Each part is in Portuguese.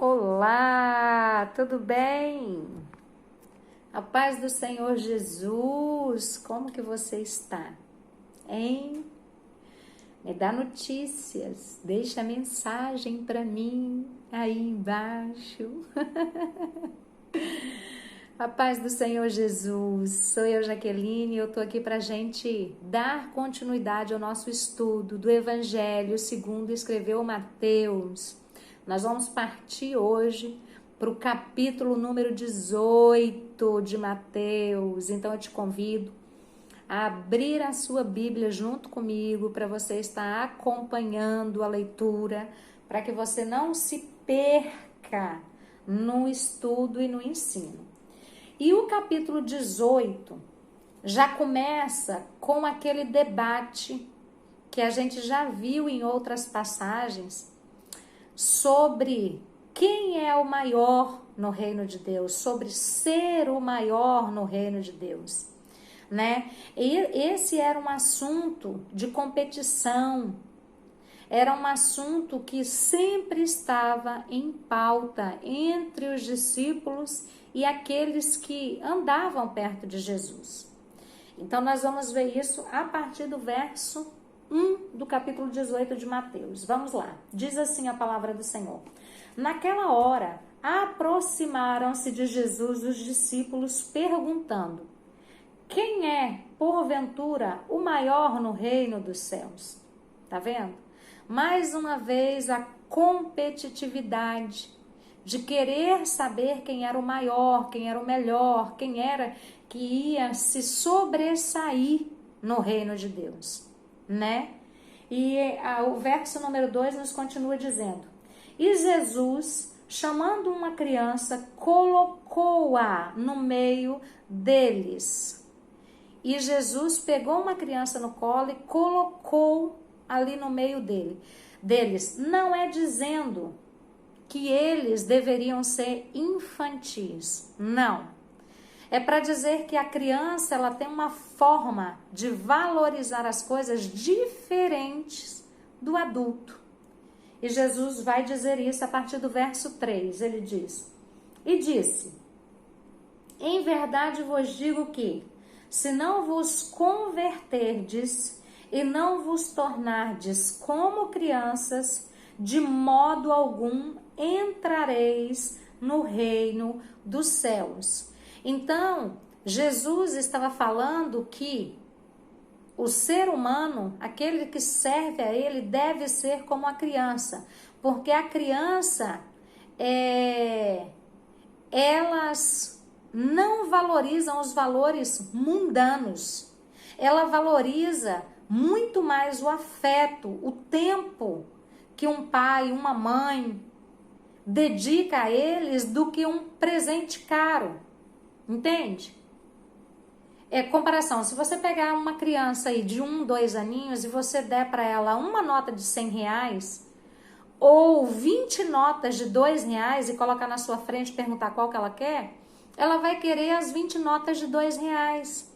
Olá, tudo bem? A paz do Senhor Jesus, como que você está? Hein? Me dá notícias, deixa mensagem para mim aí embaixo. A paz do Senhor Jesus, sou eu, Jaqueline, e eu tô aqui pra gente dar continuidade ao nosso estudo do Evangelho segundo escreveu Mateus. Nós vamos partir hoje para o capítulo número 18 de Mateus. Então eu te convido a abrir a sua Bíblia junto comigo para você estar acompanhando a leitura, para que você não se perca no estudo e no ensino. E o capítulo 18 já começa com aquele debate que a gente já viu em outras passagens sobre quem é o maior no reino de Deus, sobre ser o maior no reino de Deus, né? E esse era um assunto de competição, era um assunto que sempre estava em pauta entre os discípulos e aqueles que andavam perto de Jesus. Então nós vamos ver isso a partir do verso 1 do capítulo 18 de Mateus. Vamos lá. Diz assim a palavra do Senhor. Naquela hora, aproximaram-se de Jesus os discípulos, perguntando: quem é, porventura, o maior no reino dos céus? Tá vendo? Mais uma vez a competitividade de querer saber quem era o maior, quem era o melhor, quem era que ia se sobressair no reino de Deus, né? E o verso número 2 nos continua dizendo: e Jesus, chamando uma criança, colocou-a no meio deles. E Jesus pegou uma criança no colo e colocou ali no meio deles. Não é dizendo que eles deveriam ser infantis, não. É para dizer que a criança ela tem uma forma de valorizar as coisas diferentes do adulto. E Jesus vai dizer isso a partir do verso 3. Ele diz: e disse: em verdade vos digo que, se não vos converterdes e não vos tornardes como crianças, de modo algum entrareis no reino dos céus. Então, Jesus estava falando que o ser humano, aquele que serve a ele, deve ser como a criança, porque a criança, elas não valorizam os valores mundanos, ela valoriza muito mais o afeto, o tempo que um pai, uma mãe dedica a eles do que um presente caro, entende? Comparação, se você pegar uma criança aí de 1, 2 aninhos e você der para ela uma nota de R$100 ou 20 notas de R$2 e colocar na sua frente e perguntar qual que ela quer, ela vai querer as 20 notas de R$2.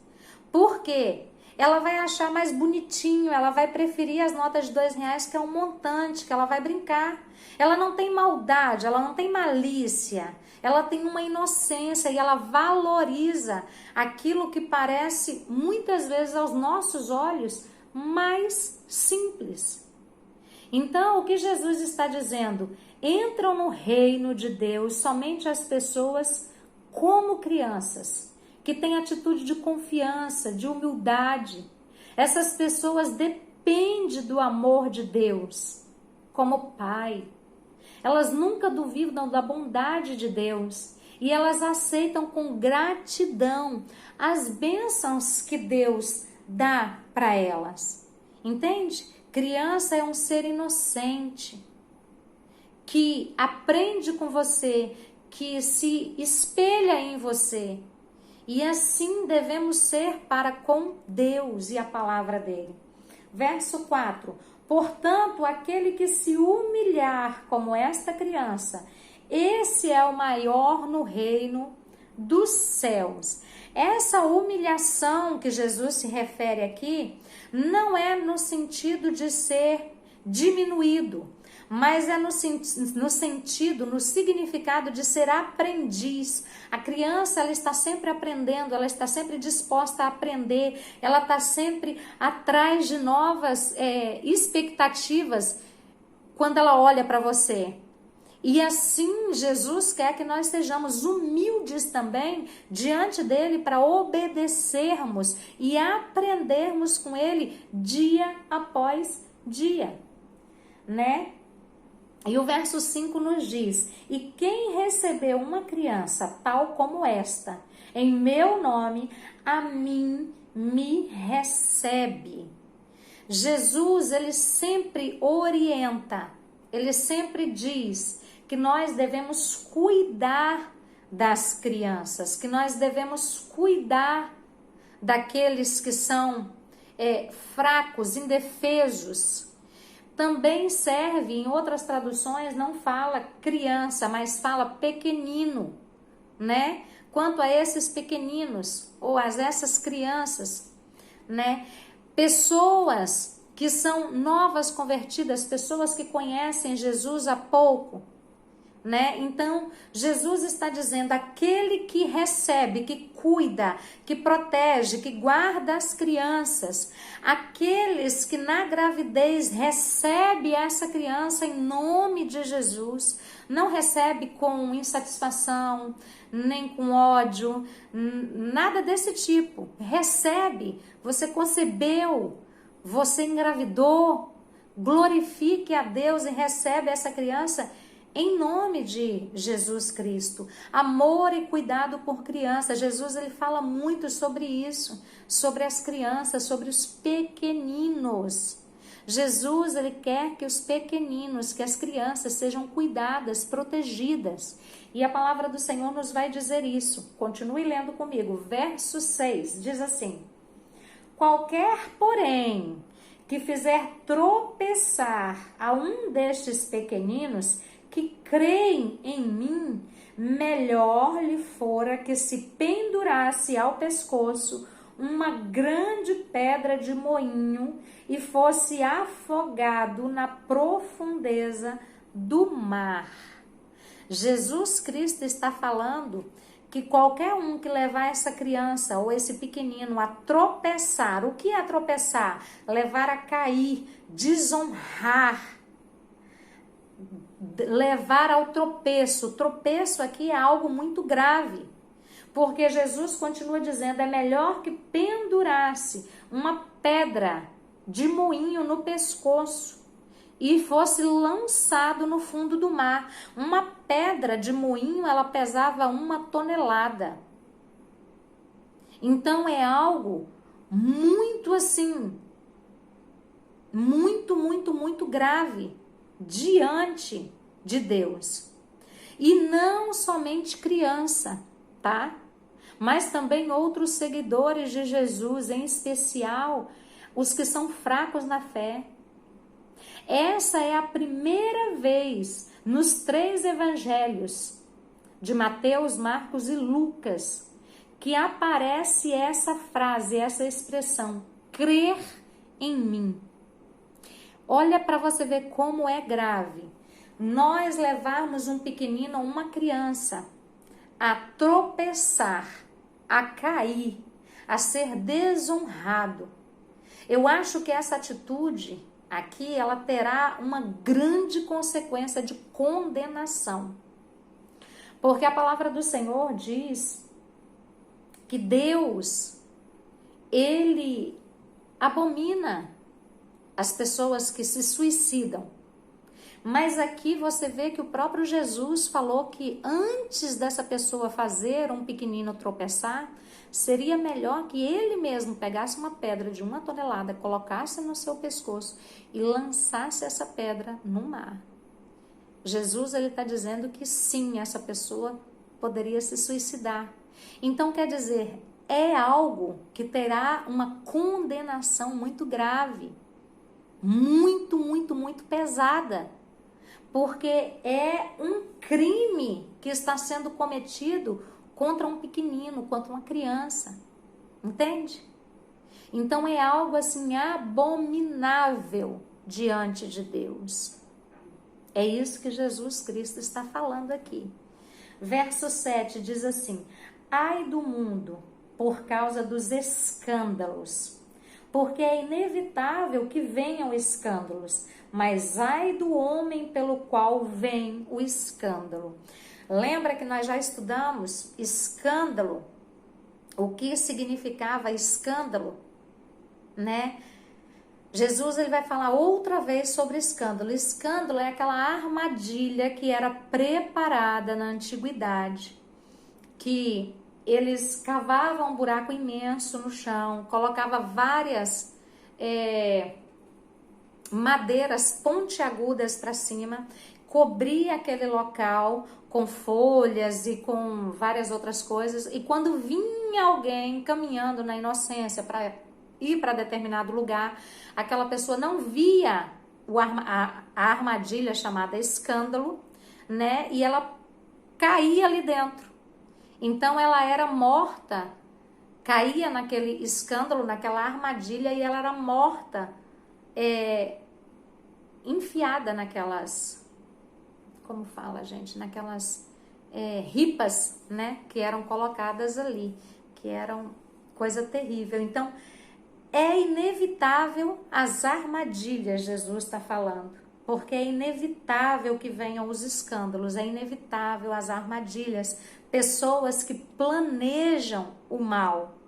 Por quê? Ela vai achar mais bonitinho, ela vai preferir as notas de R$2, que é um montante, que ela vai brincar. Ela não tem maldade, ela não tem malícia, ela tem uma inocência e ela valoriza aquilo que parece, muitas vezes, aos nossos olhos, mais simples. Então, o que Jesus está dizendo? Entram no reino de Deus somente as pessoas como crianças, que têm atitude de confiança, de humildade. Essas pessoas dependem do amor de Deus como Pai. Elas nunca duvidam da bondade de Deus e elas aceitam com gratidão as bênçãos que Deus dá para elas. Entende? Criança é um ser inocente que aprende com você, que se espelha em você. E assim devemos ser para com Deus e a palavra dele. Verso 4. Portanto, aquele que se humilhar como esta criança, esse é o maior no reino dos céus. Essa humilhação que Jesus se refere aqui não é no sentido de ser diminuído, mas é no sentido, no significado de ser aprendiz. A criança, ela está sempre aprendendo, ela está sempre disposta a aprender, ela está sempre atrás de novas expectativas quando ela olha para você. E assim Jesus quer que nós sejamos humildes também diante dele para obedecermos e aprendermos com ele dia após dia, né? E o verso 5 nos diz: e quem recebeu uma criança tal como esta, em meu nome, a mim me recebe. Jesus, ele sempre orienta, ele sempre diz que nós devemos cuidar das crianças, que nós devemos cuidar daqueles que são fracos, indefesos. Também serve, em outras traduções, não fala criança, mas fala pequenino, né? Quanto a esses pequeninos, ou a essas crianças, né? Pessoas que são novas convertidas, pessoas que conhecem Jesus há pouco, né? Então, Jesus está dizendo, aquele que recebe, que cuida, que protege, que guarda as crianças, aqueles que na gravidez recebe essa criança em nome de Jesus, não recebe com insatisfação, nem com ódio, nada desse tipo. Recebe, você concebeu, você engravidou, glorifique a Deus e recebe essa criança em nome de Jesus Cristo. Amor e cuidado por crianças. Jesus, ele fala muito sobre isso, sobre as crianças, sobre os pequeninos. Jesus, ele quer que os pequeninos, que as crianças sejam cuidadas, protegidas. E a palavra do Senhor nos vai dizer isso. Continue lendo comigo. Verso 6 diz assim: qualquer, porém, que fizer tropeçar a um destes pequeninos que creem em mim, melhor lhe fora que se pendurasse ao pescoço uma grande pedra de moinho e fosse afogado na profundeza do mar. Jesus Cristo está falando que qualquer um que levar essa criança ou esse pequenino a tropeçar, o que é tropeçar? Levar a cair, desonrar, levar ao tropeço. Tropeço aqui é algo muito grave, porque Jesus continua dizendo, é melhor que pendurasse uma pedra de moinho no pescoço e fosse lançado no fundo do mar. Uma pedra de moinho, ela pesava 1 tonelada. Então é algo muito assim, muito grave diante de Deus. E não somente criança, tá? Mas também outros seguidores de Jesus, em especial os que são fracos na fé. Essa é a primeira vez nos 3 evangelhos de Mateus, Marcos e Lucas que aparece essa frase, essa expressão, crer em mim. Olha para você ver como é grave nós levarmos um pequenino ou uma criança a tropeçar, a cair, a ser desonrado. Eu acho que essa atitude aqui, ela terá uma grande consequência de condenação. Porque a palavra do Senhor diz que Deus, ele abomina as pessoas que se suicidam. Mas aqui você vê que o próprio Jesus falou que antes dessa pessoa fazer um pequenino tropeçar, seria melhor que ele mesmo pegasse uma pedra de 1 tonelada, colocasse no seu pescoço e lançasse essa pedra no mar. Jesus, ele está dizendo que sim, essa pessoa poderia se suicidar. Então, quer dizer, é algo que terá uma condenação muito grave, muito pesada, porque é um crime que está sendo cometido contra um pequenino, contra uma criança, entende? Então é algo assim abominável diante de Deus. É isso que Jesus Cristo está falando aqui. Verso 7 diz assim: ai do mundo por causa dos escândalos, porque é inevitável que venham escândalos, mas ai do homem pelo qual vem o escândalo. Lembra que nós já estudamos escândalo, o que significava escândalo, né? Jesus ele vai falar outra vez sobre escândalo. Escândalo é aquela armadilha que era preparada na antiguidade, que eles cavavam um buraco imenso no chão, colocava várias madeiras pontiagudas para cima, cobria aquele local com folhas e com várias outras coisas, e quando vinha alguém caminhando na inocência para ir para determinado lugar, aquela pessoa não via a armadilha chamada escândalo, né? E ela caía ali dentro. Então ela era morta, caía naquele escândalo, naquela armadilha, e ela era morta, enfiada naquelas, como fala, gente, naquelas ripas, né, que eram colocadas ali, que eram coisa terrível. Então, é inevitável as armadilhas, Jesus está falando, porque é inevitável que venham os escândalos, é inevitável as armadilhas, pessoas que planejam o mal.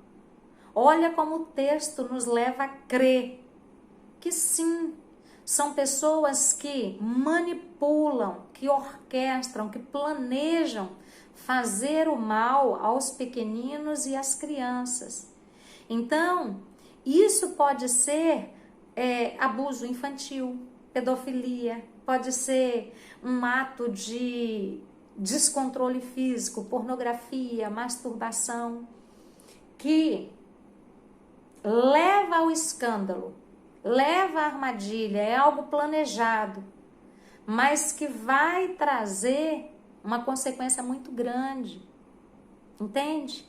Olha como o texto nos leva a crer que sim, são pessoas que manipulam, que orquestram, que planejam fazer o mal aos pequeninos e às crianças. Então, isso pode ser abuso infantil, pedofilia, pode ser um ato de descontrole físico, pornografia, masturbação, que leva ao escândalo, leva à armadilha, é algo planejado, mas que vai trazer uma consequência muito grande, entende?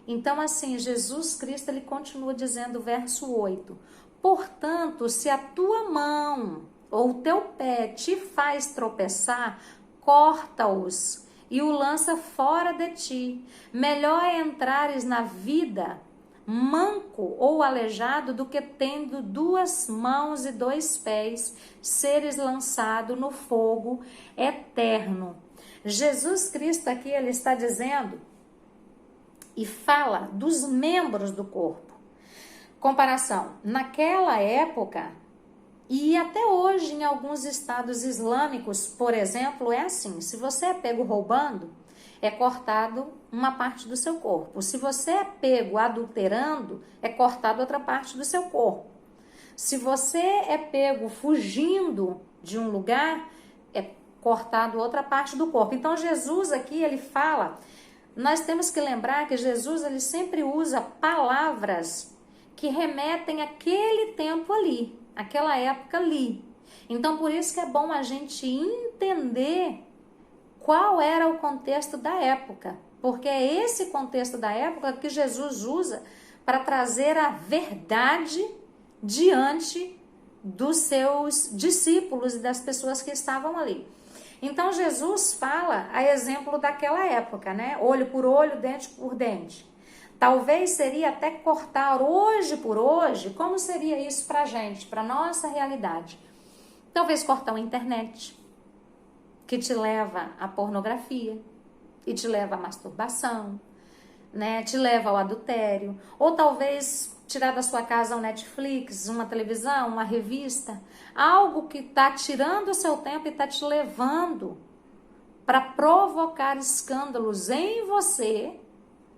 Então assim, Jesus Cristo ele continua dizendo, verso 8, portanto, se a tua mão ou o teu pé te faz tropeçar, corta-os e o lança fora de ti. Melhor é entrares na vida manco ou aleijado do que tendo 2 mãos e 2 pés, seres lançado no fogo eterno. Jesus Cristo aqui ele está dizendo e fala dos membros do corpo. Comparação, naquela época e até hoje em alguns estados islâmicos, por exemplo, é assim, se você é pego roubando, é cortado uma parte do seu corpo. Se você é pego adulterando, é cortado outra parte do seu corpo. Se você é pego fugindo de um lugar, é cortado outra parte do corpo. Então Jesus aqui, ele fala, nós temos que lembrar que Jesus, ele sempre usa palavras que remetem àquele tempo ali, àquela época ali. Então por isso que é bom a gente entender qual era o contexto da época, porque é esse contexto da época que Jesus usa para trazer a verdade diante dos seus discípulos e das pessoas que estavam ali. Então Jesus fala a exemplo daquela época, né? Olho por olho, dente por dente. Talvez seria até cortar hoje por hoje. Como seria isso para a gente, para nossa realidade? Talvez cortar a internet, que te leva à pornografia e te leva à masturbação, né? Te leva ao adultério, ou talvez tirar da sua casa um Netflix, uma televisão, uma revista, algo que está tirando o seu tempo e está te levando para provocar escândalos em você,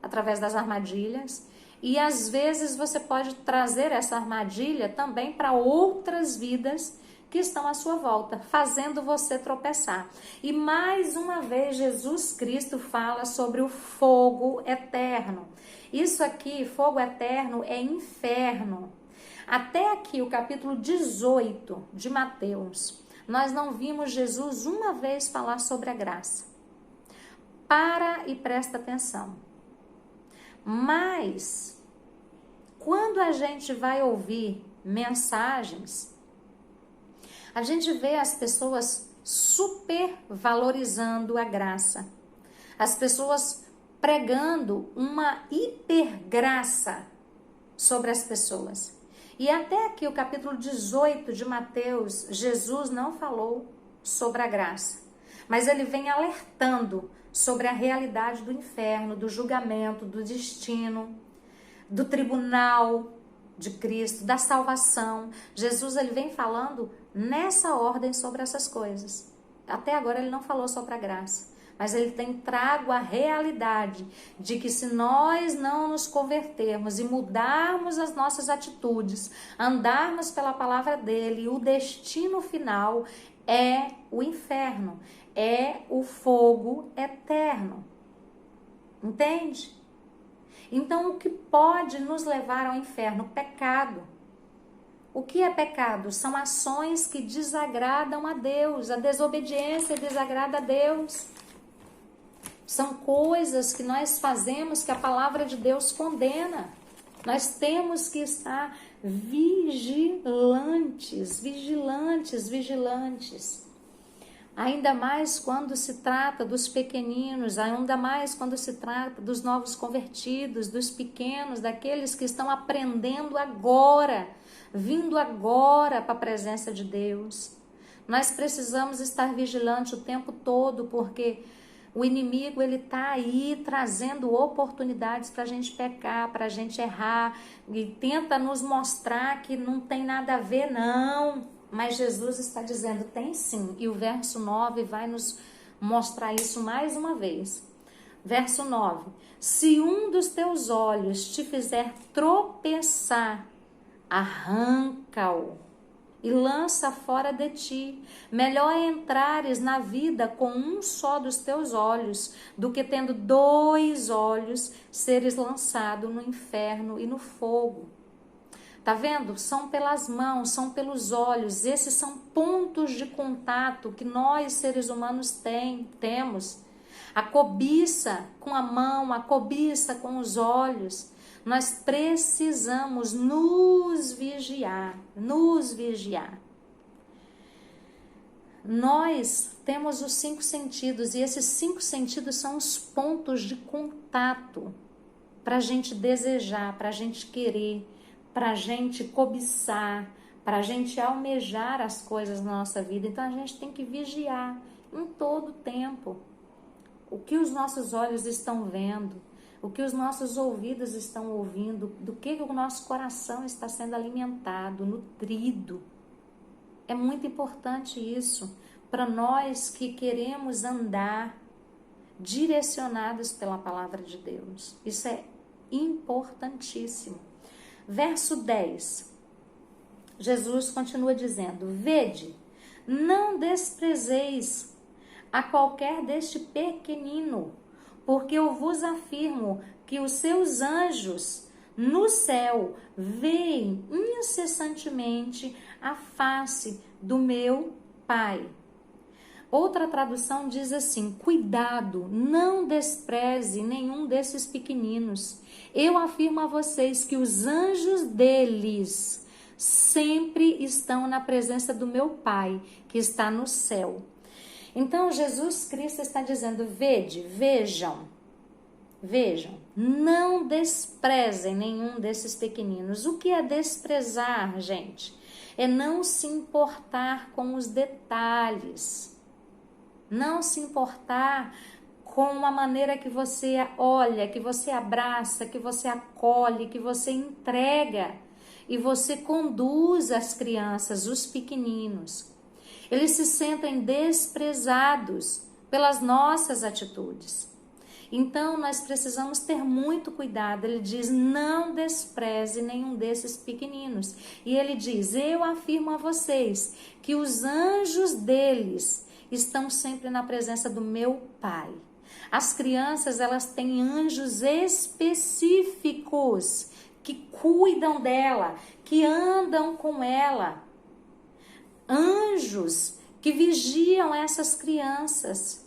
através das armadilhas, e às vezes você pode trazer essa armadilha também para outras vidas que estão à sua volta, fazendo você tropeçar. E mais uma vez Jesus Cristo fala sobre o fogo eterno. Isso aqui, fogo eterno, é inferno. Até aqui, o capítulo 18 de Mateus, nós não vimos Jesus uma vez falar sobre a graça. Para e presta atenção. Mas, quando a gente vai ouvir mensagens, a gente vê as pessoas supervalorizando a graça. As pessoas pregando uma hipergraça sobre as pessoas. E até aqui o capítulo 18 de Mateus, Jesus não falou sobre a graça, mas ele vem alertando sobre a realidade do inferno, do julgamento, do destino, do tribunal de Cristo, da salvação. Jesus ele vem falando nessa ordem sobre essas coisas. Até agora ele não falou sobre a graça, mas ele tem trago a realidade de que se nós não nos convertermos e mudarmos as nossas atitudes, andarmos pela palavra dele, o destino final é o inferno, é o fogo eterno. Entende? Então, o que pode nos levar ao inferno? Pecado. O que é pecado? São ações que desagradam a Deus. A desobediência desagrada a Deus. São coisas que nós fazemos que a palavra de Deus condena. Nós temos que estar vigilantes, vigilantes, vigilantes. Ainda mais quando se trata dos pequeninos, ainda mais quando se trata dos novos convertidos, dos pequenos, daqueles que estão aprendendo agora, vindo agora para a presença de Deus. Nós precisamos estar vigilantes o tempo todo, porque o inimigo ele está aí trazendo oportunidades para a gente pecar, para a gente errar, e tenta nos mostrar que não tem nada a ver, não. Mas Jesus está dizendo, tem sim. E o verso 9 vai nos mostrar isso mais uma vez. Verso 9. Se um dos teus olhos te fizer tropeçar, arranca-o e lança fora de ti. Melhor é entrares na vida com um só dos teus olhos, do que tendo 2 olhos, seres lançado no inferno e no fogo. Tá vendo? São pelas mãos, são pelos olhos. Esses são pontos de contato que nós, seres humanos, temos. A cobiça com a mão, a cobiça com os olhos. Nós precisamos nos vigiar, nos vigiar. Nós temos os 5 sentidos e esses 5 sentidos são os pontos de contato para a gente desejar, para a gente querer, para a gente cobiçar, para a gente almejar as coisas na nossa vida. Então a gente tem que vigiar em todo tempo o que os nossos olhos estão vendo, o que os nossos ouvidos estão ouvindo, do que o nosso coração está sendo alimentado, nutrido. É muito importante isso para nós que queremos andar direcionados pela palavra de Deus. Isso é importantíssimo. Verso 10, Jesus continua dizendo, vede, não desprezeis a qualquer deste pequenino, porque eu vos afirmo que os seus anjos no céu veem incessantemente a face do meu Pai. Outra tradução diz assim, cuidado, não despreze nenhum desses pequeninos. Eu afirmo a vocês que os anjos deles sempre estão na presença do meu Pai, que está no céu. Então, Jesus Cristo está dizendo, vejam, não desprezem nenhum desses pequeninos. O que é desprezar, gente? É não se importar com os detalhes, não se importar com a maneira que você olha, que você abraça, que você acolhe, que você entrega e você conduz as crianças, os pequeninos. Eles se sentem desprezados pelas nossas atitudes. Então, nós precisamos ter muito cuidado. Ele diz, não despreze nenhum desses pequeninos. E ele diz, eu afirmo a vocês que os anjos deles estão sempre na presença do meu Pai. As crianças, elas têm anjos específicos que cuidam dela, que andam com ela. Anjos que vigiam essas crianças.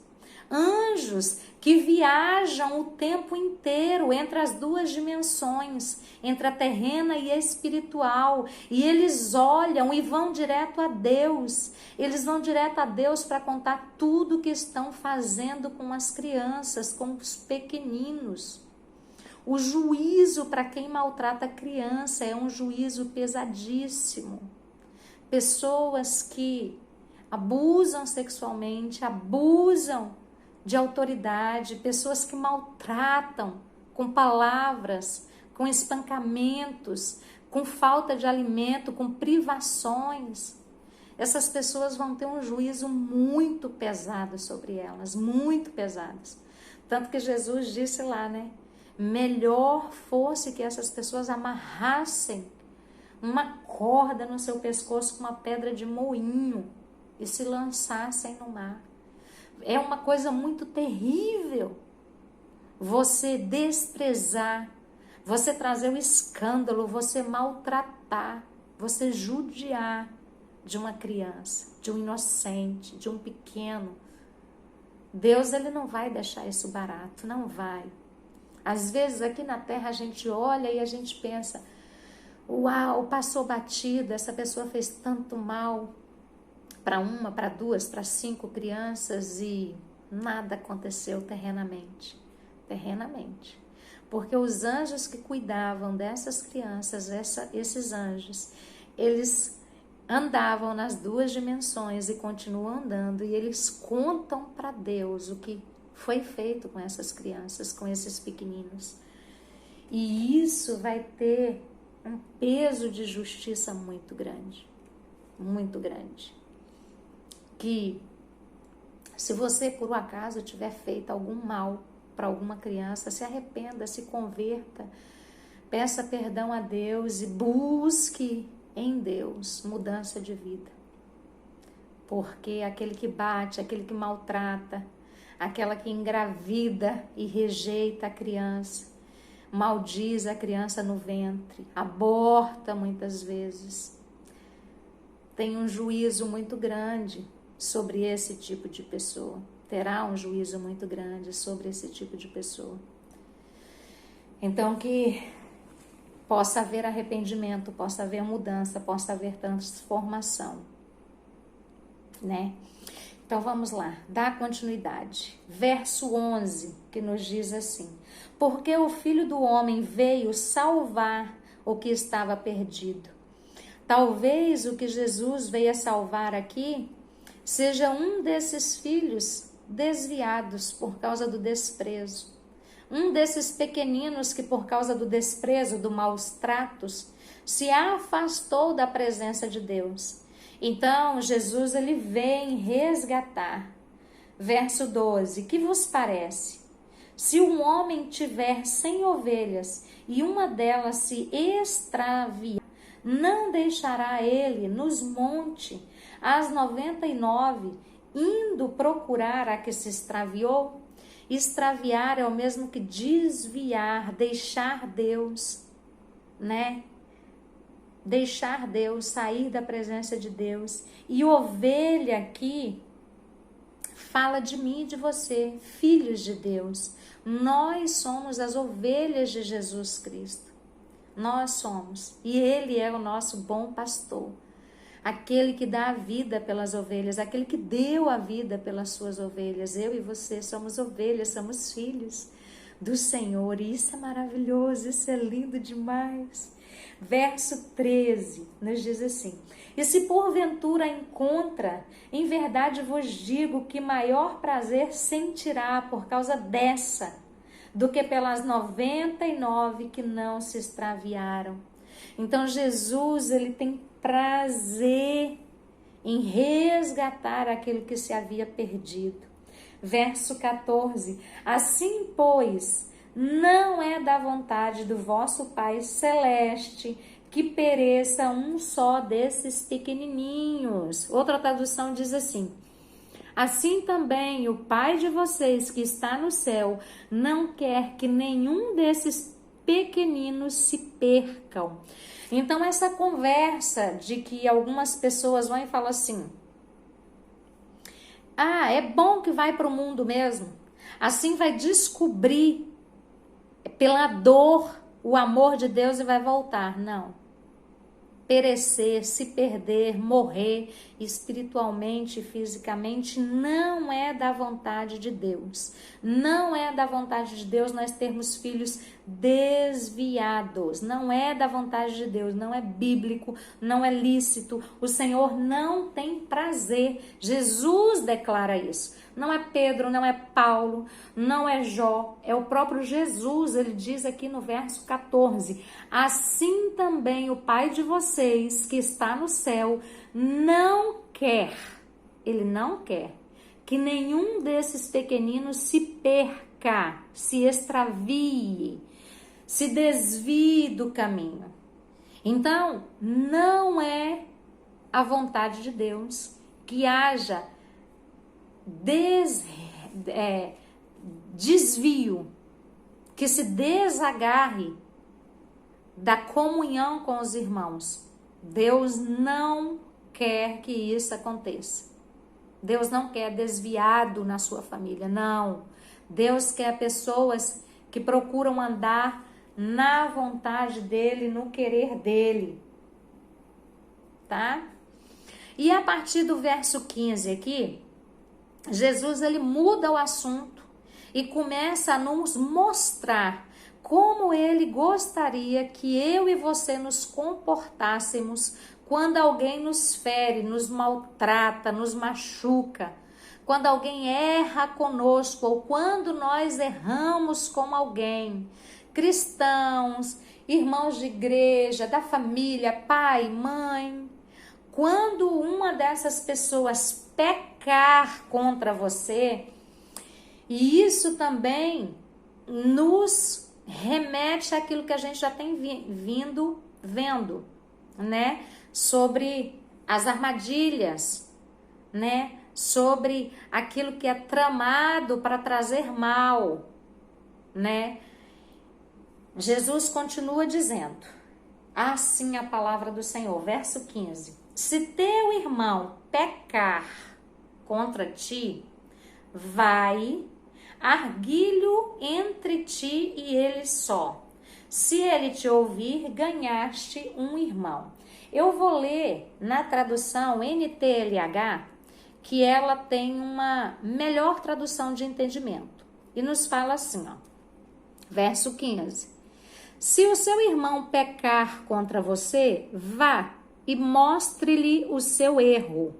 Anjos que viajam o tempo inteiro entre as duas dimensões, entre a terrena e a espiritual, e eles olham e vão direto a Deus. Eles vão direto a Deus para contar tudo que estão fazendo com as crianças, com os pequeninos. O juízo para quem maltrata a criança é um juízo pesadíssimo. Pessoas que abusam sexualmente, abusam de autoridade, pessoas que maltratam com palavras, com espancamentos, com falta de alimento, com privações. Essas pessoas vão ter um juízo muito pesado sobre elas, muito pesados. Tanto que Jesus disse lá, né? Melhor fosse que essas pessoas amarrassem uma corda no seu pescoço com uma pedra de moinho e se lançassem no mar. É uma coisa muito terrível você desprezar, você trazer o escândalo, você maltratar, você judiar de uma criança, de um inocente, de um pequeno. Deus, ele não vai deixar isso barato, não vai. Às vezes aqui na terra a gente olha e a gente pensa, uau, passou batido, essa pessoa fez tanto mal para uma, para duas, para 5 crianças e nada aconteceu terrenamente. Terrenamente. Porque os anjos que cuidavam dessas crianças, esses anjos, eles andavam nas 2 dimensões e continuam andando e eles contam para Deus o que foi feito com essas crianças, com esses pequeninos. E isso vai ter um peso de justiça muito grande. Muito grande. Que se você por um acaso tiver feito algum mal para alguma criança, se arrependa, se converta, peça perdão a Deus e busque em Deus mudança de vida. Porque aquele que bate, aquele que maltrata, aquela que engravida e rejeita a criança, maldiz a criança no ventre, aborta muitas vezes, tem um juízo muito grande sobre esse tipo de pessoa. Terá um juízo muito grande sobre esse tipo de pessoa. Então que possa haver arrependimento, possa haver mudança, possa haver transformação, né? Então vamos lá, dá continuidade. Verso 11, que nos diz assim: porque o Filho do Homem veio salvar o que estava perdido. Talvez o que Jesus veio a salvar aqui seja um desses filhos desviados por causa do desprezo. Um desses pequeninos que por causa do desprezo, do maus tratos, se afastou da presença de Deus. Então Jesus ele vem resgatar. Verso 12, que vos parece? Se um homem tiver 100 ovelhas e uma delas se extraviar, não deixará ele nos montes as 99, indo procurar a que se extraviou? Extraviar é o mesmo que desviar, deixar Deus, né? Deixar Deus, sair da presença de Deus. E ovelha aqui fala de mim e de você, filhos de Deus. Nós somos as ovelhas de Jesus Cristo. Nós somos. E Ele é o nosso bom pastor. Aquele que dá a vida pelas ovelhas, aquele que deu a vida pelas suas ovelhas. Eu e você somos ovelhas, somos filhos do Senhor. E isso é maravilhoso, isso é lindo demais. Verso 13 nos diz assim: e se porventura encontra, em verdade vos digo que maior prazer sentirá por causa dessa, do que pelas 99 que não se extraviaram. Então Jesus, ele tem prazer em resgatar aquilo que se havia perdido. Verso 14: assim, pois, não é da vontade do vosso Pai Celeste que pereça um só desses pequenininhos. Outra tradução diz assim: assim também o Pai de vocês que está no céu não quer que nenhum desses pequeninos se percam. Então essa conversa de que algumas pessoas vão e falam assim: Ah, é bom que vai para o mundo mesmo. Assim vai descobrir pela dor o amor de Deus e vai voltar. Não. Perecer, se perder, morrer espiritualmente e fisicamente não é da vontade de Deus. Não é da vontade de Deus nós termos filhos desviados. Não é da vontade de Deus, não é bíblico, não é lícito. O Senhor não tem prazer. Jesus declara isso. Não é Pedro, não é Paulo, não é Jó, é o próprio Jesus. Ele diz aqui no verso 14: assim também o Pai de vocês que está no céu não quer, ele não quer que nenhum desses pequeninos se perca, se extravie, se desvie do caminho. Então, não é a vontade de Deus que haja desvio, que se desagarre da comunhão com os irmãos. Deus não quer que isso aconteça. Deus não quer desviado na sua família, não. Deus quer pessoas que procuram andar na vontade dele, no querer dele, tá? E a partir do verso 15 aqui, Jesus ele muda o assunto e começa a nos mostrar como ele gostaria que eu e você nos comportássemos quando alguém nos fere, nos maltrata, nos machuca, quando alguém erra conosco ou quando nós erramos com alguém, cristãos, irmãos de igreja, da família, pai, mãe. Quando uma dessas pessoas pecar contra você, e isso também nos remete àquilo que a gente já tem vendo, né? Sobre as armadilhas, né? Sobre aquilo que é tramado para trazer mal, né? Jesus continua dizendo, assim a palavra do Senhor, verso 15: se teu irmão pecar contra ti, vai, arguilho entre ti e ele só. Se ele te ouvir, ganhaste um irmão. Eu vou ler na tradução NTLH, que ela tem uma melhor tradução de entendimento. E nos fala assim, ó, verso 15. Se o seu irmão pecar contra você, vá e mostre-lhe o seu erro.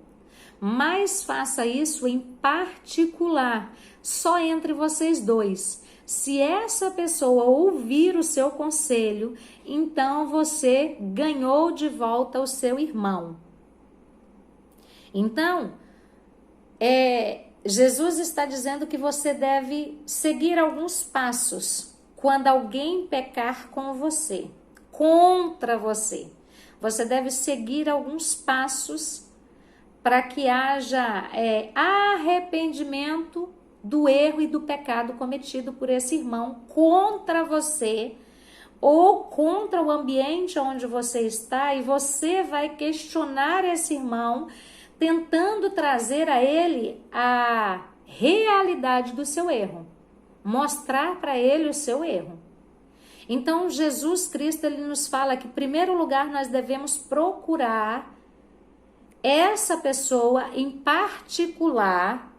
Mas faça isso em particular, só entre vocês dois. Se essa pessoa ouvir o seu conselho, então você ganhou de volta o seu irmão. Então, Jesus está dizendo que você deve seguir alguns passos quando alguém pecar com você, contra você. Você deve seguir alguns passos para que haja arrependimento do erro e do pecado cometido por esse irmão contra você ou contra o ambiente onde você está, e você vai questionar esse irmão, tentando trazer a ele a realidade do seu erro, mostrar para ele o seu erro. Então, Jesus Cristo, ele nos fala que, em primeiro lugar, nós devemos procurar essa pessoa em particular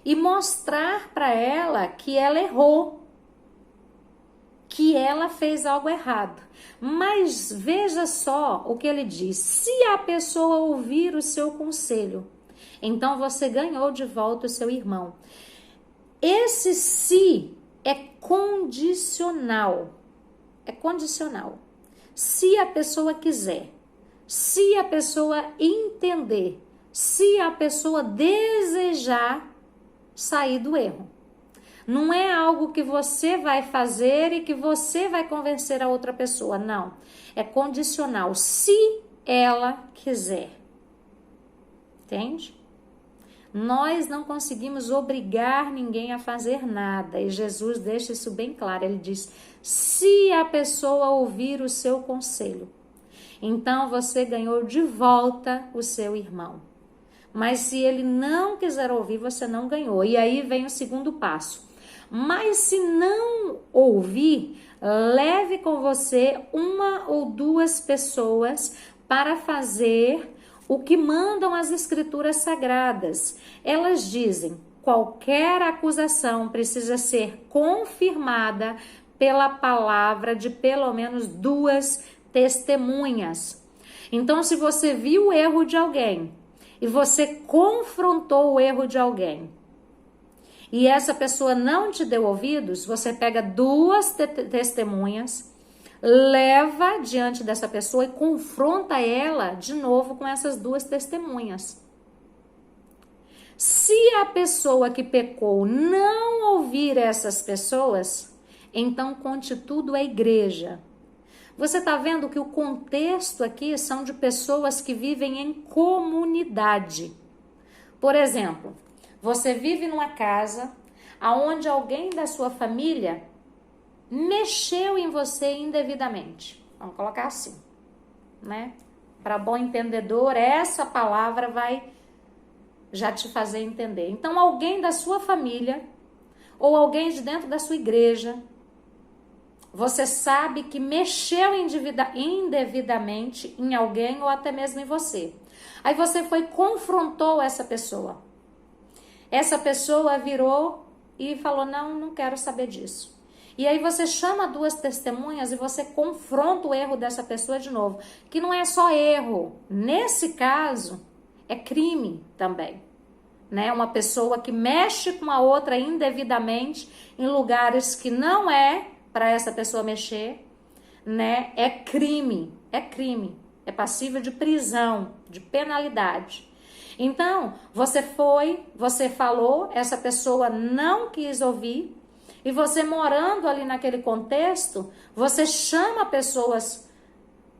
e mostrar para ela que ela errou, que ela fez algo errado. Mas veja só o que ele diz: se a pessoa ouvir o seu conselho, então você ganhou de volta o seu irmão. Esse se é condicional. É condicional. Se a pessoa quiser, se a pessoa entender, se a pessoa desejar sair do erro. Não é algo que você vai fazer e que você vai convencer a outra pessoa, não. É condicional, se ela quiser. Entende? Nós não conseguimos obrigar ninguém a fazer nada, e Jesus deixa isso bem claro. Ele diz: se a pessoa ouvir o seu conselho, então você ganhou de volta o seu irmão. Mas se ele não quiser ouvir, você não ganhou. E aí vem o segundo passo. Mas se não ouvir, leve com você uma ou duas pessoas para fazer o que mandam as escrituras sagradas. Elas dizem: qualquer acusação precisa ser confirmada pela palavra de pelo menos duas testemunhas. Então, se você viu o erro de alguém e você confrontou o erro de alguém, e essa pessoa não te deu ouvidos, você pega duas testemunhas, leva diante dessa pessoa e confronta ela de novo com essas duas testemunhas. Se a pessoa que pecou não ouvir essas pessoas, então conte tudo à igreja. Você está vendo que o contexto aqui são de pessoas que vivem em comunidade. Por exemplo, você vive numa casa onde alguém da sua família mexeu em você indevidamente. Vamos colocar assim, né? Para bom entendedor, essa palavra vai já te fazer entender. Então, alguém da sua família ou alguém de dentro da sua igreja, você sabe que mexeu indevidamente em alguém ou até mesmo em você. Aí você foi e confrontou essa pessoa. Essa pessoa virou e falou: não quero saber disso. E aí você chama duas testemunhas e você confronta o erro dessa pessoa de novo. Que não é só erro. Nesse caso, é crime também. Né? Uma pessoa que mexe com a outra indevidamente em lugares que não é para essa pessoa mexer, né? É crime, é passível de prisão, de penalidade. Então, você falou, essa pessoa não quis ouvir, e você morando ali naquele contexto, você chama pessoas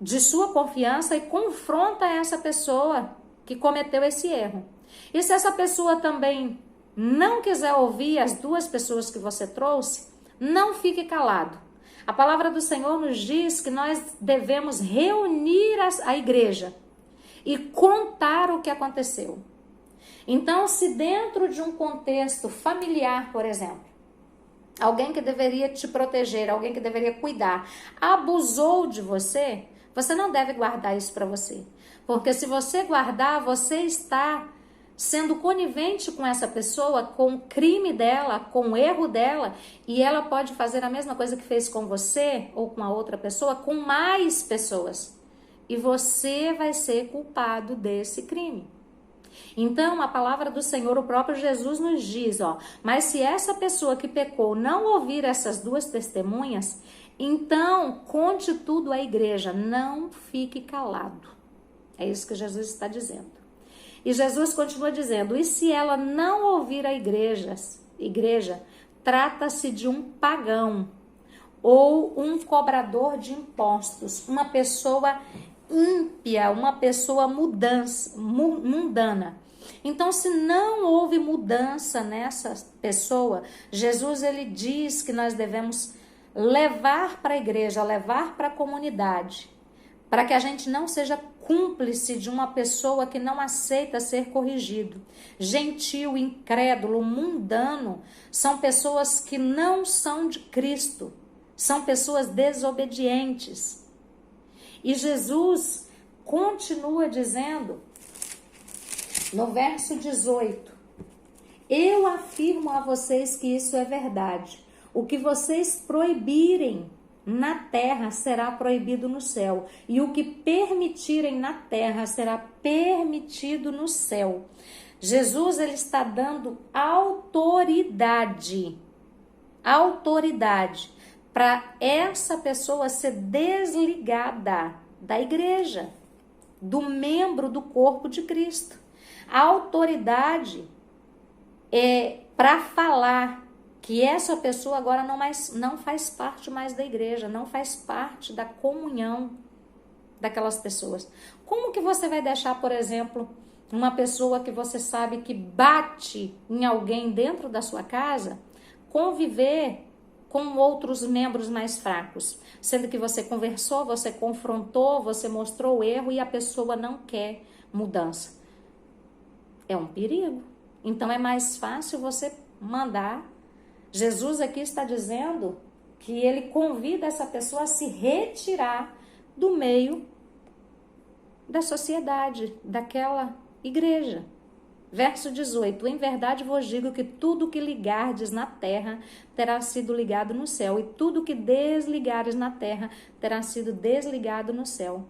de sua confiança e confronta essa pessoa que cometeu esse erro. E se essa pessoa também não quiser ouvir as duas pessoas que você trouxe, não fique calado. A palavra do Senhor nos diz que nós devemos reunir a igreja e contar o que aconteceu. Então, se dentro de um contexto familiar, por exemplo, alguém que deveria te proteger, alguém que deveria cuidar, abusou de você, você não deve guardar isso para você. Porque se você guardar, você está sendo conivente com essa pessoa, com o crime dela, com o erro dela, e ela pode fazer a mesma coisa que fez com você ou com a outra pessoa, com mais pessoas. E você vai ser culpado desse crime. Então, a palavra do Senhor, o próprio Jesus nos diz, mas se essa pessoa que pecou não ouvir essas duas testemunhas, então conte tudo à igreja, não fique calado. É isso que Jesus está dizendo. E Jesus continua dizendo: e se ela não ouvir a igreja, trata-se de um pagão ou um cobrador de impostos, uma pessoa ímpia, uma pessoa mundana. Então, se não houve mudança nessa pessoa, Jesus ele diz que nós devemos levar para a igreja, levar para a comunidade, para que a gente não seja cúmplice de uma pessoa que não aceita ser corrigido. Gentil, incrédulo, mundano, são pessoas que não são de Cristo, são pessoas desobedientes. E Jesus continua dizendo, no verso 18, eu afirmo a vocês que isso é verdade. O que vocês proibirem na terra será proibido no céu, e o que permitirem na terra será permitido no céu. Jesus ele está dando autoridade para essa pessoa ser desligada da igreja, do membro do corpo de Cristo. A autoridade é para falar que essa pessoa agora não faz parte mais da igreja, não faz parte da comunhão daquelas pessoas. Como que você vai deixar, por exemplo, uma pessoa que você sabe que bate em alguém dentro da sua casa, conviver com outros membros mais fracos, sendo que você conversou, você confrontou, você mostrou o erro e a pessoa não quer mudança? É um perigo. Então é mais fácil você mandar. Jesus aqui está dizendo que ele convida essa pessoa a se retirar do meio da sociedade, daquela igreja. Verso 18: em verdade vos digo que tudo que ligardes na terra terá sido ligado no céu, e tudo que desligares na terra terá sido desligado no céu.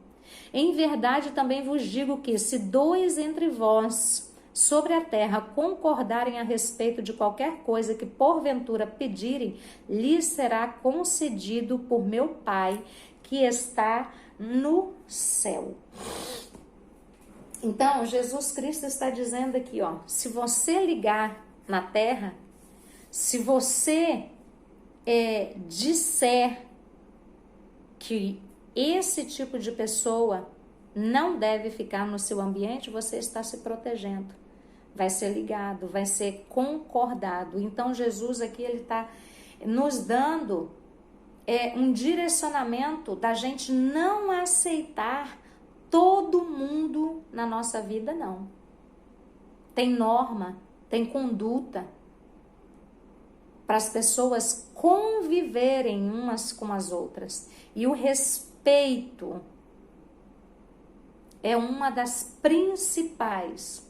Em verdade também vos digo que, se dois entre vós sobre a terra concordarem a respeito de qualquer coisa que porventura pedirem, lhes será concedido por meu Pai que está no céu. Então, Jesus Cristo está dizendo aqui, ó, se você ligar na terra, se você disser que esse tipo de pessoa não deve ficar no seu ambiente, você está se protegendo. Vai ser ligado, vai ser concordado. Então, Jesus aqui, ele está nos dando um direcionamento da gente não aceitar todo mundo na nossa vida, não. Tem norma, tem conduta para as pessoas conviverem umas com as outras. E o respeito é uma das principais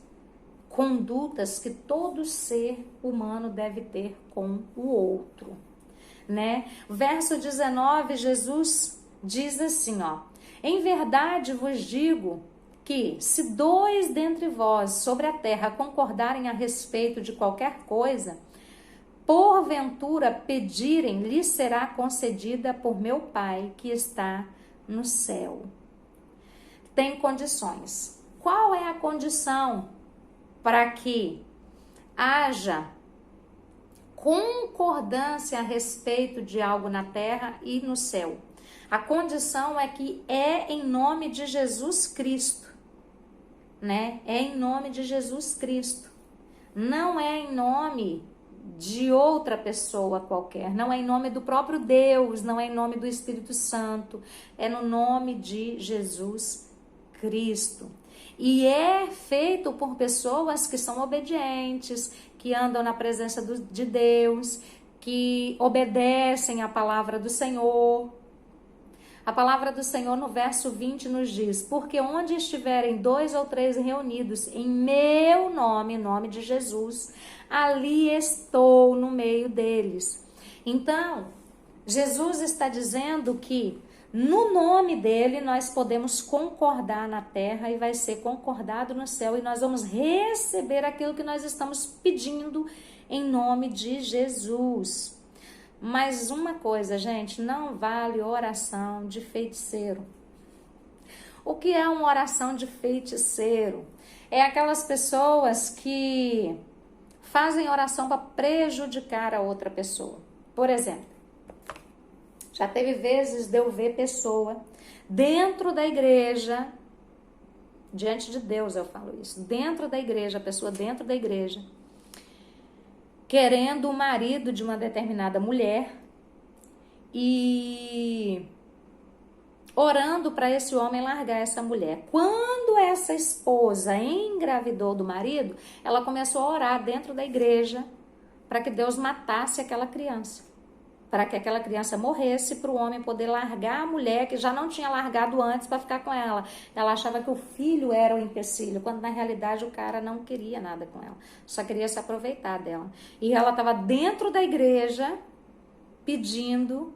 condutas que todo ser humano deve ter com o outro, né? Verso 19, Jesus diz assim, ó: em verdade vos digo que, se dois dentre vós sobre a terra concordarem a respeito de qualquer coisa, porventura pedirem, lhes será concedida por meu Pai que está no céu. Tem condições. Qual é a condição para que haja concordância a respeito de algo na terra e no céu? A condição é que é em nome de Jesus Cristo, né? É em nome de Jesus Cristo. Não é em nome de outra pessoa qualquer, não é em nome do próprio Deus, não é em nome do Espírito Santo, é no nome de Jesus Cristo. E é feito por pessoas que são obedientes, que andam na presença de Deus, que obedecem à palavra do Senhor. A palavra do Senhor no verso 20 nos diz: porque onde estiverem 2 ou 3 reunidos em meu nome, em nome de Jesus, ali estou no meio deles. Então, Jesus está dizendo que no nome dele nós podemos concordar na terra e vai ser concordado no céu, e nós vamos receber aquilo que nós estamos pedindo em nome de Jesus. Mas uma coisa, gente, não vale oração de feiticeiro. O que é uma oração de feiticeiro? É aquelas pessoas que fazem oração para prejudicar a outra pessoa. Por exemplo, já teve vezes de eu ver pessoa dentro da igreja, diante de Deus eu falo isso, dentro da igreja, a pessoa dentro da igreja, querendo o marido de uma determinada mulher e orando para esse homem largar essa mulher. Quando essa esposa engravidou do marido, ela começou a orar dentro da igreja para que Deus matasse aquela criança, para que aquela criança morresse, para o homem poder largar a mulher que já não tinha largado antes para ficar com ela. Ela achava que o filho era o empecilho, quando na realidade o cara não queria nada com ela, só queria se aproveitar dela. E ela estava dentro da igreja pedindo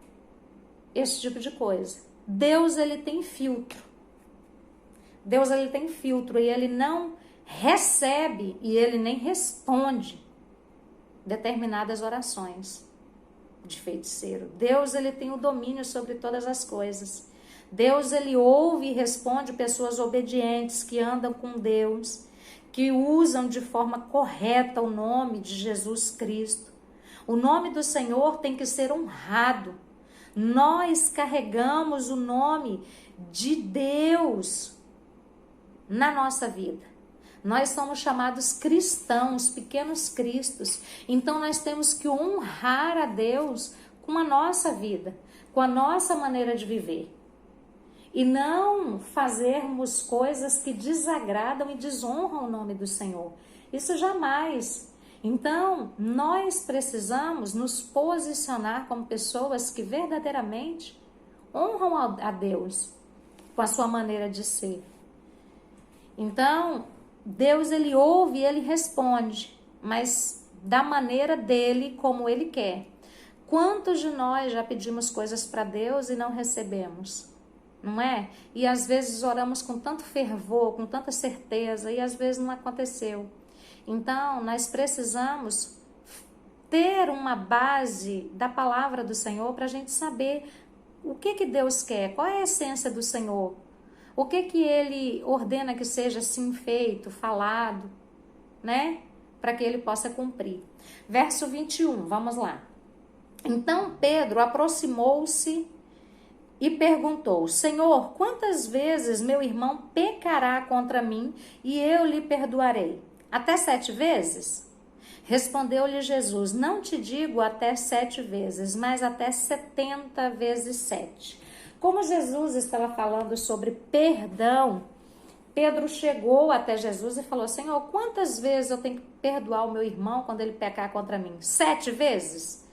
esse tipo de coisa. Deus, ele tem filtro. Deus, ele tem filtro e ele não recebe e ele nem responde determinadas orações de feiticeiro. Deus, ele tem o domínio sobre todas as coisas. Deus, ele ouve e responde pessoas obedientes que andam com Deus, que usam de forma correta o nome de Jesus Cristo. O nome do Senhor tem que ser honrado. Nós carregamos o nome de Deus na nossa vida. Nós somos chamados cristãos, pequenos cristos. Então nós temos que honrar a Deus com a nossa vida, com a nossa maneira de viver. E não fazermos coisas que desagradam e desonram o nome do Senhor. Isso jamais. Então, nós precisamos nos posicionar como pessoas que verdadeiramente honram a Deus com a sua maneira de ser. Então, Deus, ele ouve e ele responde, mas da maneira dele, como ele quer. Quantos de nós já pedimos coisas para Deus e não recebemos? Não é? E às vezes oramos com tanto fervor, com tanta certeza, e às vezes não aconteceu. Então, nós precisamos ter uma base da palavra do Senhor para a gente saber o que Deus quer, qual é a essência do Senhor, o que Ele ordena que seja assim feito, falado, né? Para que Ele possa cumprir. Verso 21, vamos lá. Então Pedro aproximou-se e perguntou: Senhor, quantas vezes meu irmão pecará contra mim e eu lhe perdoarei? Até 7 vezes? Respondeu-lhe Jesus: Não te digo até 7 vezes, mas até 70 vezes 7. Como Jesus estava falando sobre perdão, Pedro chegou até Jesus e falou: Senhor, quantas vezes eu tenho que perdoar o meu irmão quando ele pecar contra mim? 7 vezes?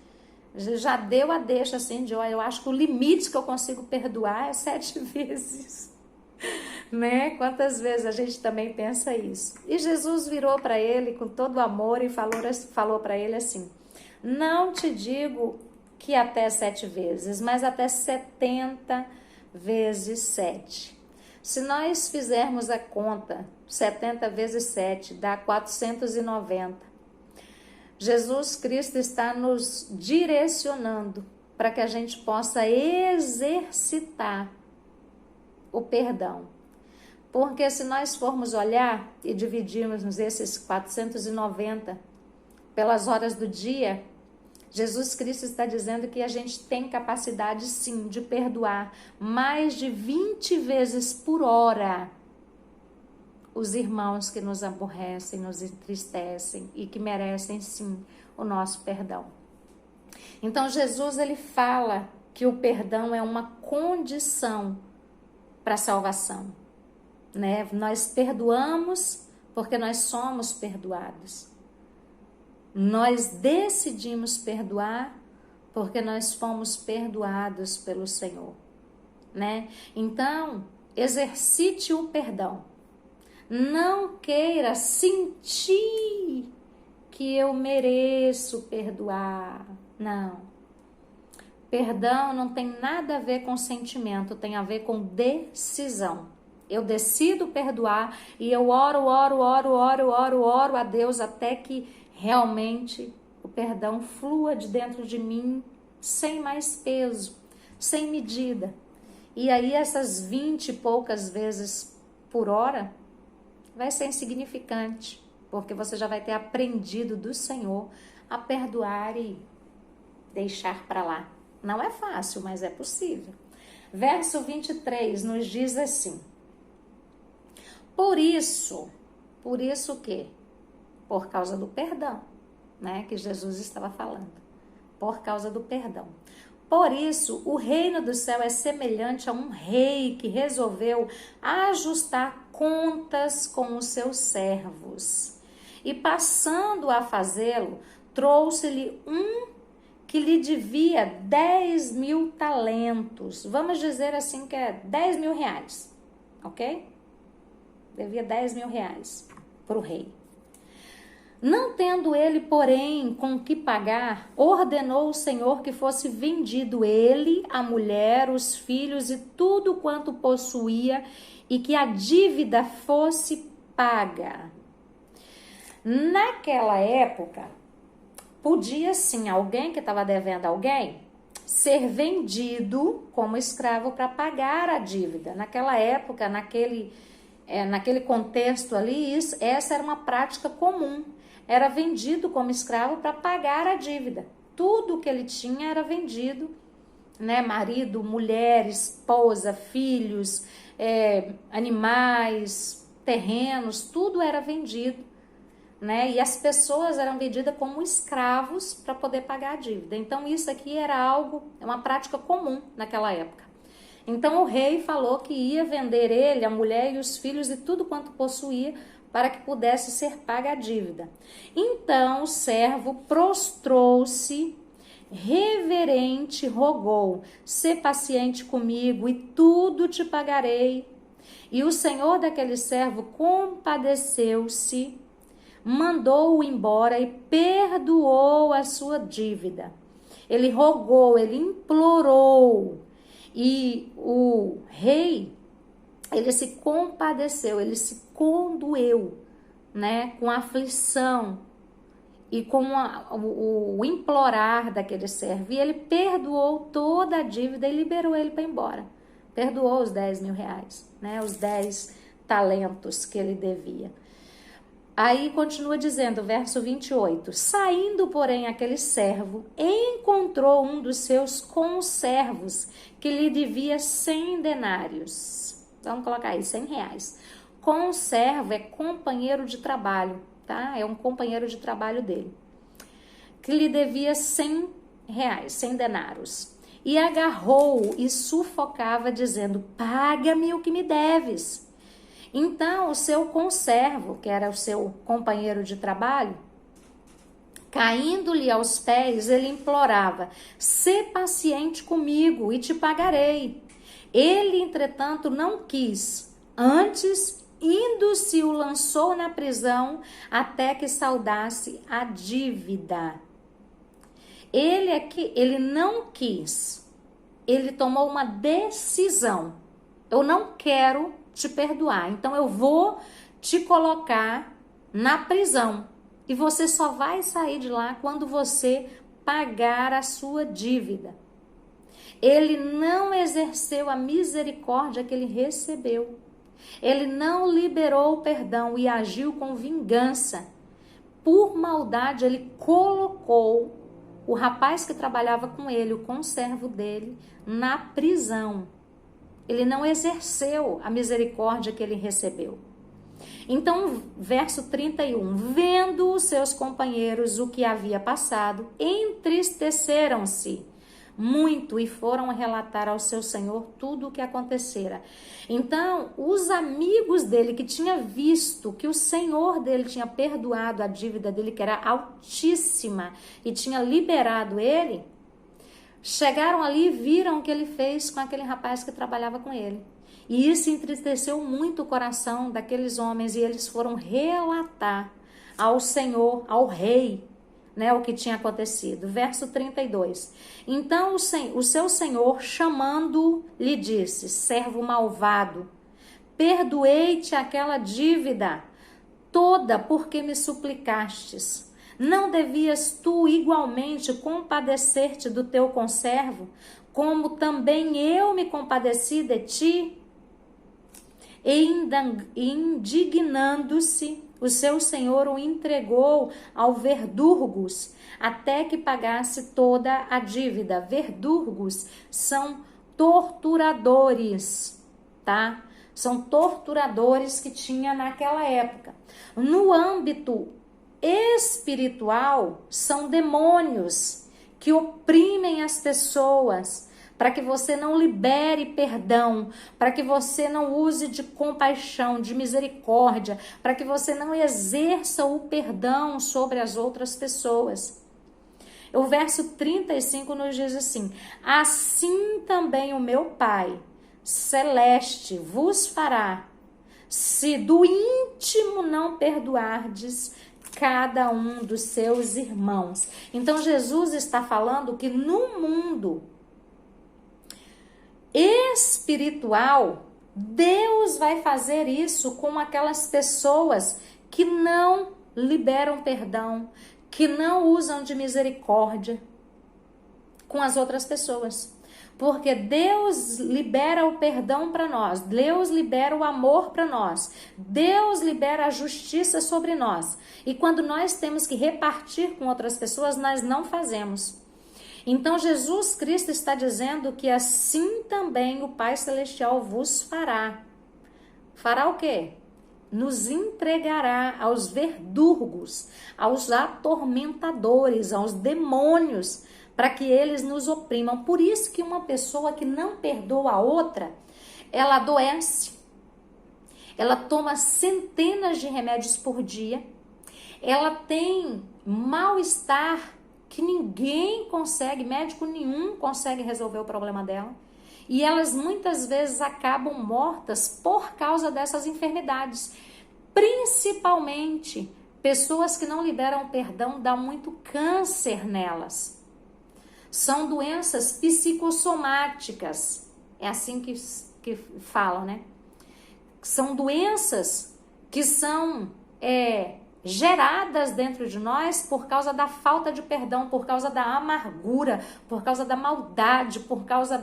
Já deu a deixa assim de, olha, eu acho que o limite que eu consigo perdoar é 7 vezes. Né? Quantas vezes a gente também pensa isso? E Jesus virou para ele com todo o amor e falou para ele assim: não te digo que até 7 vezes, mas até 70 vezes 7. Se nós fizermos a conta, 70 vezes 7 dá 490. Jesus Cristo está nos direcionando para que a gente possa exercitar o perdão. Porque se nós formos olhar e dividirmos esses 490 pelas horas do dia, Jesus Cristo está dizendo que a gente tem capacidade sim de perdoar mais de 20 vezes por hora os irmãos que nos aborrecem, nos entristecem e que merecem sim o nosso perdão. Então Jesus, ele fala que o perdão é uma condição para a salvação, né? Nós perdoamos porque nós somos perdoados. Nós decidimos perdoar porque nós fomos perdoados pelo Senhor, né? Então, exercite o perdão. Não queira sentir que eu mereço perdoar. Não. Perdão não tem nada a ver com sentimento, tem a ver com decisão. Eu decido perdoar e eu oro a Deus até que realmente o perdão flua de dentro de mim sem mais peso, sem medida. E aí essas 20 e poucas vezes por hora vai ser insignificante, porque você já vai ter aprendido do Senhor a perdoar e deixar para lá. Não é fácil, mas é possível. Verso 23 nos diz assim: Por isso o quê? Por causa do perdão, né, que Jesus estava falando. Por causa do perdão. Por isso, o reino do céu é semelhante a um rei que resolveu ajustar contas com os seus servos. E passando a fazê-lo, trouxe-lhe um que lhe devia 10.000 talentos. Vamos dizer assim que é 10.000 reais, ok? Devia 10.000 reais para o rei. Não tendo ele, porém, com que pagar, ordenou o Senhor que fosse vendido ele, a mulher, os filhos e tudo quanto possuía, e que a dívida fosse paga. Naquela época, podia sim alguém que estava devendo alguém ser vendido como escravo para pagar a dívida. Naquela época, naquele contexto ali, essa era uma prática comum. Era vendido como escravo para pagar a dívida. Tudo que ele tinha era vendido, né? Marido, mulher, esposa, filhos, animais, terrenos, tudo era vendido, né? E as pessoas eram vendidas como escravos para poder pagar a dívida. Então isso aqui era uma prática comum naquela época. Então o rei falou que ia vender ele, a mulher e os filhos e tudo quanto possuía para que pudesse ser paga a dívida. Então o servo prostrou-se, reverente, rogou: sê paciente comigo e tudo te pagarei. E o senhor daquele servo compadeceu-se, mandou-o embora e perdoou a sua dívida. Ele rogou, ele implorou. E o rei, ele se compadeceu, ele se condoeu, né, com a aflição e com o implorar daquele servo. E ele perdoou toda a dívida e liberou ele para ir embora. Perdoou os 10 mil reais, né, os 10 talentos que ele devia. Aí continua dizendo, verso 28, saindo, porém, aquele servo, encontrou um dos seus conservos, que lhe devia 100 denários. Vamos colocar aí, 100 reais. Conservo é companheiro de trabalho, tá? É um companheiro de trabalho dele. Que lhe devia 100 reais, 100 denários. E agarrou-o e sufocava, dizendo, paga-me o que me deves. Então, o seu conservo, que era o seu companheiro de trabalho, caindo-lhe aos pés, ele implorava, sê paciente comigo e te pagarei. Ele, entretanto, não quis. Antes, indo-se, o lançou na prisão até que saldasse a dívida. Ele não quis. Ele tomou uma decisão. Eu não quero te perdoar, então eu vou te colocar na prisão e você só vai sair de lá quando você pagar a sua dívida. Ele não exerceu a misericórdia que ele recebeu, ele não liberou o perdão e agiu com vingança. Por maldade, ele colocou o rapaz que trabalhava com ele, o conservo dele, na prisão. Ele não exerceu a misericórdia que ele recebeu. Então, verso 31, vendo os seus companheiros o que havia passado, entristeceram-se muito e foram relatar ao seu senhor tudo o que acontecera. Então, os amigos dele que tinham visto que o senhor dele tinha perdoado a dívida dele, que era altíssima, e tinha liberado ele, chegaram ali e viram o que ele fez com aquele rapaz que trabalhava com ele. E isso entristeceu muito o coração daqueles homens e eles foram relatar ao Senhor, ao rei, né, o que tinha acontecido. Verso 32. Então o seu senhor, chamando, lhe disse, servo malvado, perdoei-te aquela dívida toda porque me suplicastes. Não devias tu igualmente compadecer-te do teu conservo, como também eu me compadeci de ti? E indignando-se, o seu senhor o entregou ao verdurgos, até que pagasse toda a dívida. Verdurgos são torturadores, tá? São torturadores que tinha naquela época. No âmbito espiritual, são demônios que oprimem as pessoas para que você não libere perdão, para que você não use de compaixão, de misericórdia, para que você não exerça o perdão sobre as outras pessoas. O verso 35 nos diz assim, assim também o meu Pai celeste vos fará, se do íntimo não perdoardes cada um dos seus irmãos. Então Jesus está falando que no mundo espiritual, Deus vai fazer isso com aquelas pessoas que não liberam perdão, que não usam de misericórdia com as outras pessoas. Porque Deus libera o perdão para nós, Deus libera o amor para nós, Deus libera a justiça sobre nós. E quando nós temos que repartir com outras pessoas, nós não fazemos. Então Jesus Cristo está dizendo que assim também o Pai Celestial vos fará. Fará o quê? Nos entregará aos verdurgos, aos atormentadores, aos demônios, para que eles nos oprimam. Por isso que uma pessoa que não perdoa a outra, ela adoece, ela toma centenas de remédios por dia, ela tem mal-estar que ninguém consegue, médico nenhum consegue resolver o problema dela. E elas muitas vezes acabam mortas por causa dessas enfermidades. Principalmente, pessoas que não liberam perdão, dá muito câncer nelas. São doenças psicossomáticas, é assim que falam, né? São doenças que são geradas dentro de nós por causa da falta de perdão, por causa da amargura, por causa da maldade, por causa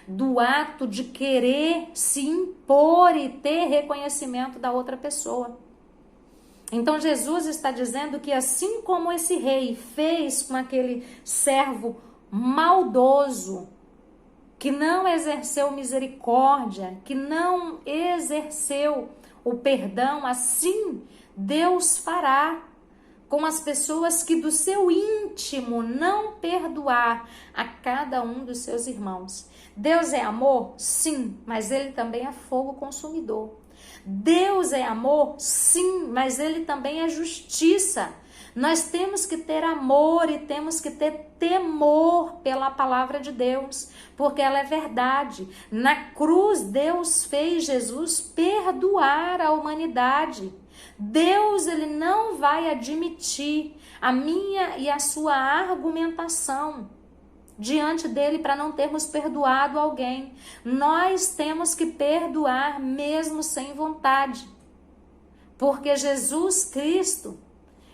do ato de querer se impor e ter reconhecimento da outra pessoa. Então Jesus está dizendo que assim como esse rei fez com aquele servo maldoso, que não exerceu misericórdia, que não exerceu o perdão, assim Deus fará com as pessoas que do seu íntimo não perdoar a cada um dos seus irmãos. Deus é amor? Sim, mas ele também é fogo consumidor. Deus é amor? Sim, mas ele também é justiça. Nós temos que ter amor e temos que ter temor pela palavra de Deus, porque ela é verdade. Na cruz, Deus fez Jesus perdoar a humanidade. Deus, ele não vai admitir a minha e a sua argumentação diante dele para não termos perdoado alguém. Nós temos que perdoar mesmo sem vontade, porque Jesus Cristo,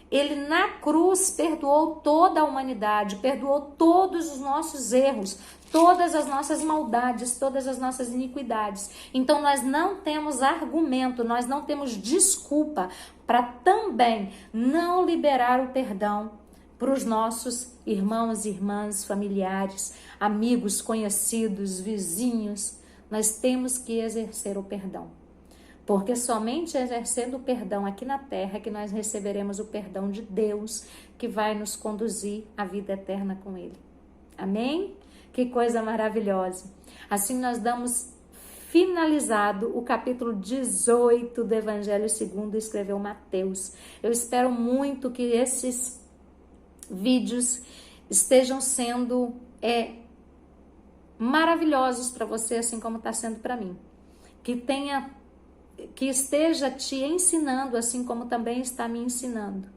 ele na cruz perdoou toda a humanidade, perdoou todos os nossos erros, todas as nossas maldades, todas as nossas iniquidades. Então nós não temos argumento, nós não temos desculpa para também não liberar o perdão para os nossos irmãos e irmãs, familiares, amigos, conhecidos, vizinhos. Nós temos que exercer o perdão. Porque somente exercendo o perdão aqui na terra que nós receberemos o perdão de Deus, que vai nos conduzir à vida eterna com Ele. Amém? Que coisa maravilhosa. Assim nós damos finalizado o capítulo 18 do Evangelho segundo escreveu Mateus. Eu espero muito que esses vídeos estejam sendo maravilhosos para você, assim como está sendo para mim. Que esteja te ensinando, assim como também está me ensinando.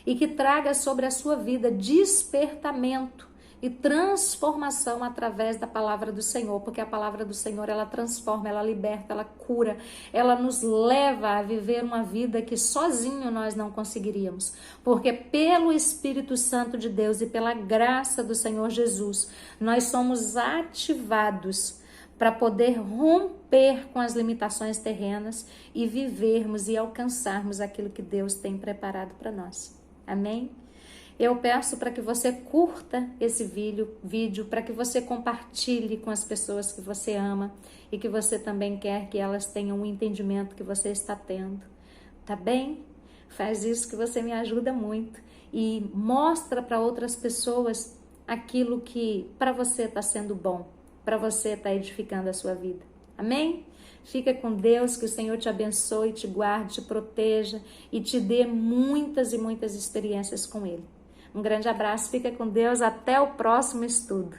E que traga sobre a sua vida despertamento e transformação através da palavra do Senhor. Porque a palavra do Senhor, ela transforma, ela liberta, ela cura. Ela nos leva a viver uma vida que sozinho nós não conseguiríamos. Porque pelo Espírito Santo de Deus e pela graça do Senhor Jesus, nós somos ativados para poder romper com as limitações terrenas e vivermos e alcançarmos aquilo que Deus tem preparado para nós. Amém? Eu peço para que você curta esse vídeo, para que você compartilhe com as pessoas que você ama e que você também quer que elas tenham o entendimento que você está tendo. Tá bem? Faz isso que você me ajuda muito e mostra para outras pessoas aquilo que para você está sendo bom, para você estar edificando a sua vida. Amém? Fica com Deus, que o Senhor te abençoe, te guarde, te proteja e te dê muitas e muitas experiências com Ele. Um grande abraço, fica com Deus, até o próximo estudo.